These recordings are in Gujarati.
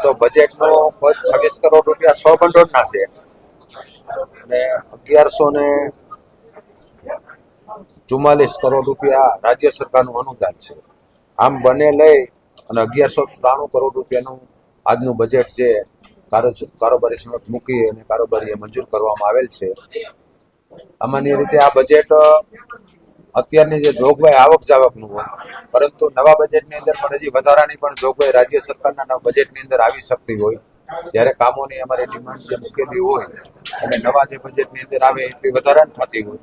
તો બજેટનો કદ 26 કરોડ રૂપિયા સ્વભંડોળના છે અને 1144 કરોડ રૂપિયા રાજ્ય સરકારનું અનુદાન છે. આમ બંને લઈ અને 1193 કરોડ રૂપિયાનું આજનું બજેટ છે કારોબારી સમક્ષ મૂકી અને કારોબારીએ મંજૂર કરવામાં આવેલ છે. સામાન્ય રીતે આ બજેટ અત્યારની જે જોગવાઈ આવક જાવકનું હોય, પરંતુ નવા બજેટની અંદર પણ હજી વધારાની પણ જોગવાઈ રાજ્ય સરકારના નવા બજેટની અંદર આવી શકતી હોય. જ્યારે કામોની અમારી ડિમાન્ડ જે મૂકેલી હોય અને નવા જે બજેટની અંદર આવે એટલી વધારાની થતી હોય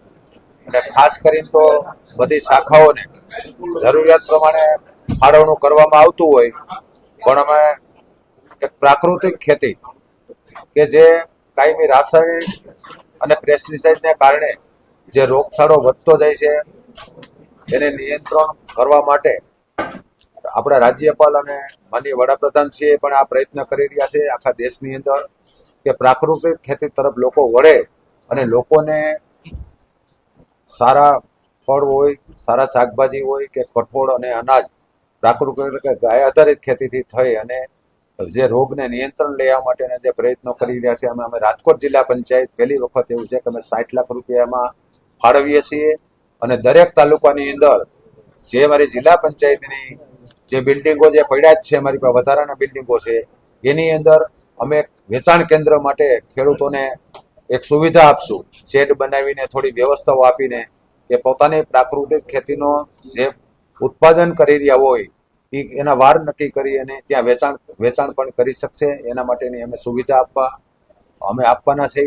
અને ખાસ કરીને તો બધી શાખાઓને જરૂરિયાત પ્રમાણે ફાળવણું કરવામાં આવતું હોય, પણ અમે એક પ્રાકૃતિક ખેતી કે જે કાયમી રાસાયણિક અને પેસ્ટિસાઇડને કારણે જે રોગચાળો વધતો જાય છે એને નિયંત્રણ કરવા માટે આપણા રાજ્યપાલ અને માનનીય વડાપ્રધાનશ્રીએ પણ આ પ્રયત્ન કરી રહ્યા છે આખા દેશની અંદર કે પ્રાકૃતિક ખેતી તરફ લોકો વળે અને લોકોને સારા ફળ હોય, સારા શાકભાજી હોય કે કઠોળ અને અનાજ પ્રાકૃતિક એટલે કે ગાય આધારિત ખેતીથી થઈ અને જે રોગને નિયંત્રણ લેવા માટેના જે પ્રયત્નો કરી રહ્યા છે. અમે રાજકોટ જિલ્લા પંચાયત પહેલી વખત એવું છે કે અમે 60 લાખ રૂપિયામાં ફાળવીએ છીએ અને દરેક તાલુકાની અંદર જે અમારી જિલ્લા પંચાયતની જે બિલ્ડિંગો જે પડ્યા જ છે, અમારી પાસે વધારાના બિલ્ડિંગો છે, એની અંદર અમે વેચાણ કેન્દ્ર માટે ખેડૂતોને એક સુવિધા આપશું, શેડ બનાવીને થોડી વ્યવસ્થાઓ આપીને કે પોતાની પ્રાકૃતિક ખેતીનો જે ઉત્પાદન કરી રહ્યા હોય એના વાર નક્કી કરી અને ત્યાં વેચાણ પણ કરી શકશે. એના માટેની અમે સુવિધા આપવાના છે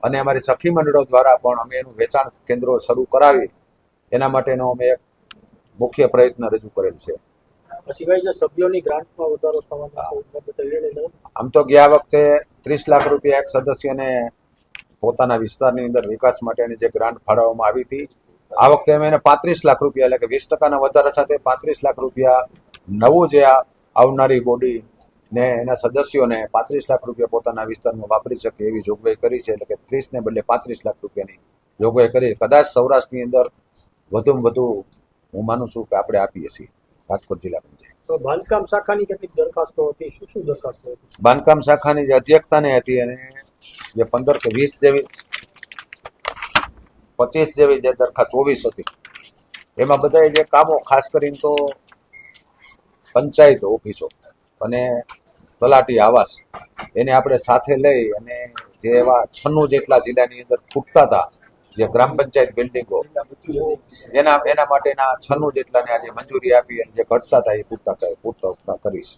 અને અમારી સખી મંડળો દ્વારા પણ અમે એનું વેચાણ કેન્દ્રો શરૂ કરાવી એના માટેનો અમે એક મુખ્ય પ્રયત્ન રજૂ કરેલ છે. આમ તો ગયા વખતે 30 લાખ રૂપિયા એક સદસ્યને પોતાના વિસ્તારની અંદર વિકાસ માટેની જે ગ્રાન્ટ ફાળવવામાં આવી હતી, આ વખતે અમે એને 35 લાખ રૂપિયા એટલે કે 20% વધારા સાથે 35 લાખ રૂપિયા નવું જે આવનારી બોડી ને એના સદસ્યોને 35 લાખ રૂપિયા પોતાના વિસ્તારમાં વાપરી શકે એવી જોગવાઈ કરી છે. એટલે કે 30 ને બદલે 35 લાખ રૂપિયાની જોગવાઈ કરી. કદાચ સૌરાષ્ટ્રની અંદર વધુમાં વધુ હું માનું છું કે આપણે આપીએ છીએ રાજકોટ જિલ્લા પંચાયત. બાંધકામ શાખાની કેટલીક દરખાસ્તો હતી, શું દરખાસ્તો હતી? બાંધકામ શાખાની જે અધ્યક્ષતાને હતી અને જે 15 કે 20 જેવી 25 જેવી જે દરખાસ્ત 24 હતી, એમાં બધા જે કામો ખાસ કરીને તો પંચાયત ઓફિસો અને તલાટી આવાસ એને આપણે સાથે લઈ અને જે એવા 96 જેટલા જિલ્લાની અંદર ખૂટતા હતા જે ગ્રામ પંચાયત બિલ્ડિંગો એના માટેના 96 જેટલાને આજે મંજૂરી આપી અને જે ઘટતા હતા એ પૂરતા કરીશ.